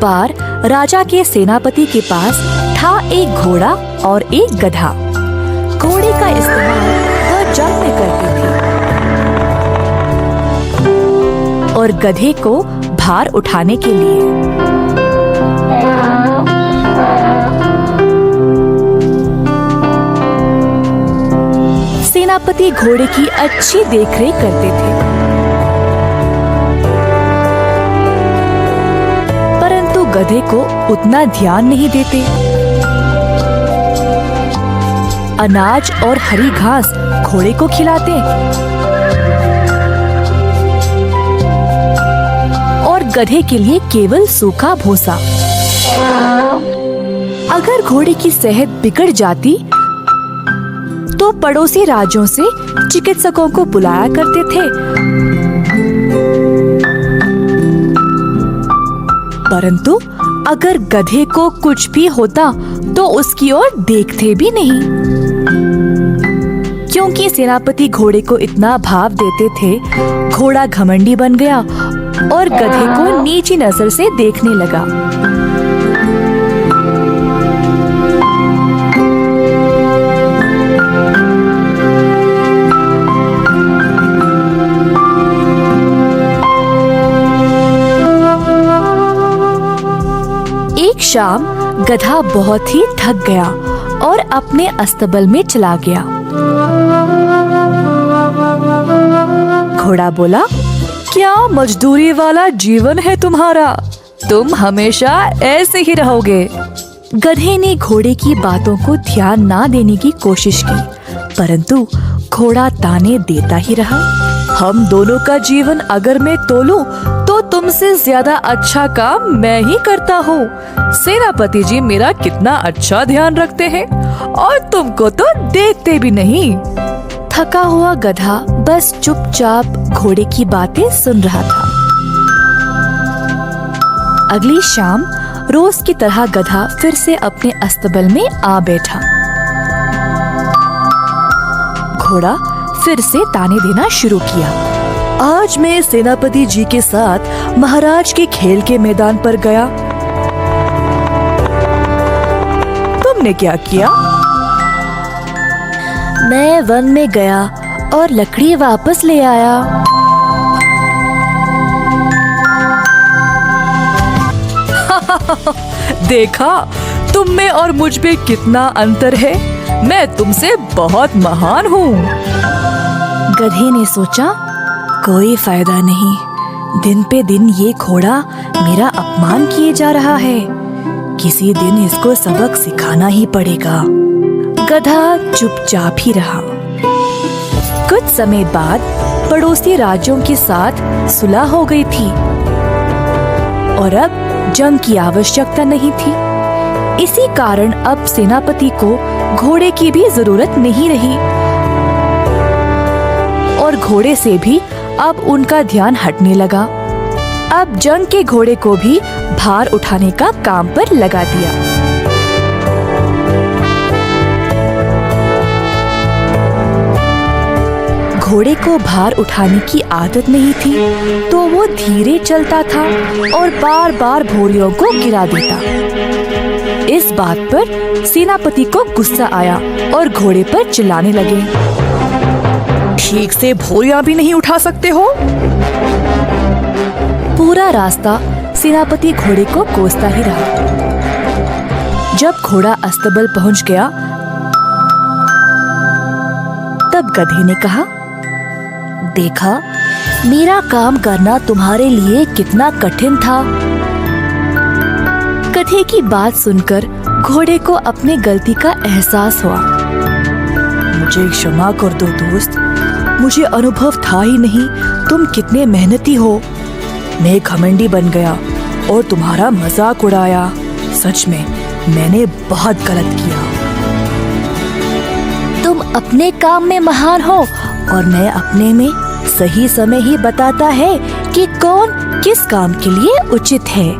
बार राजा के सेनापति के पास था एक घोड़ा और एक गधा। घोड़े का इस्तेमाल वह जंग में करते थे और गधे को भार उठाने के लिए। सेनापति घोड़े की अच्छी देखरेख करते थे, परंतु गधे को उतना ध्यान नहीं देते। अनाज और हरी घास घोड़े को खिलाते और गधे के लिए केवल सूखा भूसा। अगर घोड़े की सेहत बिगड़ जाती तो पड़ोसी राज्यों से चिकित्सकों को बुलाया करते थे, परंतु अगर गधे को कुछ भी होता तो उसकी ओर देखते भी नहीं, क्योंकि सेनापति घोड़े को इतना भाव देते थे। घोड़ा घमंडी बन गया और गधे को नीची नजर से देखने लगा। एक शाम गधा बहुत ही थक गया और अपने अस्तबल में चला गया। घोड़ा बोला, क्या मजदूरी वाला जीवन है तुम्हारा? तुम हमेशा ऐसे ही रहोगे। गधे ने घोड़े की बातों को ध्यान ना देने की कोशिश की, परंतु घोड़ा ताने देता ही रहा। हम दोनों का जीवन अगर मैं तोलूं तो तुमसे ज्यादा अच्छा काम मैं ही करता हूँ। सेनापति जी मेरा कितना अच्छा ध्यान रखते हैं और तुमको तो देखते भी नहीं। थका हुआ गधा बस चुपचाप घोड़े की बातें सुन रहा था। अगली शाम रोज की तरह गधा फिर से अपने अस्तबल में आ बैठा। घोड़ा फिर से ताने देना शुरू किया। आज मैं सेनापति जी के साथ महाराज के खेल के मैदान पर गया। तुमने क्या किया? मैं वन में गया और लकड़ी वापस ले आया। देखा, तुम में और मुझ में कितना अंतर है। मैं तुमसे बहुत महान हूँ। गधे ने सोचा, कोई फायदा नहीं। दिन पे दिन ये घोड़ा मेरा अपमान किए जा रहा है। किसी दिन इसको सबक सिखाना ही पड़ेगा। गधा चुपचाप ही रहा। कुछ समय बाद पड़ोसी राज्यों के साथ सुलह हो गई थी और अब जंग की आवश्यकता नहीं थी। इसी कारण अब सेनापति को घोड़े की भी जरूरत नहीं रही और घोड़े से भी अब उनका ध्यान हटने लगा। अब जंग के घोड़े को भी भार उठाने का काम पर लगा दिया। घोड़े को भार उठाने की आदत नहीं थी, तो वो धीरे चलता था और बार बार भोरियों को गिरा देता। इस बात पर सेनापति को गुस्सा आया और घोड़े पर चिल्लाने लगे, ठीक से भोरियां भी नहीं उठा सकते हो? पूरा रास्ता सेनापति घोड़े को कोसता ही रहा। जब घोड़ा अस्तबल पहुंच गया, तब गधे ने कहा, देखा, मेरा काम करना तुम्हारे लिए कितना कठिन था। गधे की बात सुनकर घोड़े को अपनी गलती का एहसास हुआ। मुझे क्षमा कर दो दोस्त, मुझे अनुभव था ही नहीं तुम कितने मेहनती हो। मैं घमंडी बन गया और तुम्हारा मजाक उड़ाया। सच में मैंने बहुत गलत किया। तुम अपने काम में महान हो और मैं अपने में। सही समय ही बताता है कि कौन किस काम के लिए उचित है।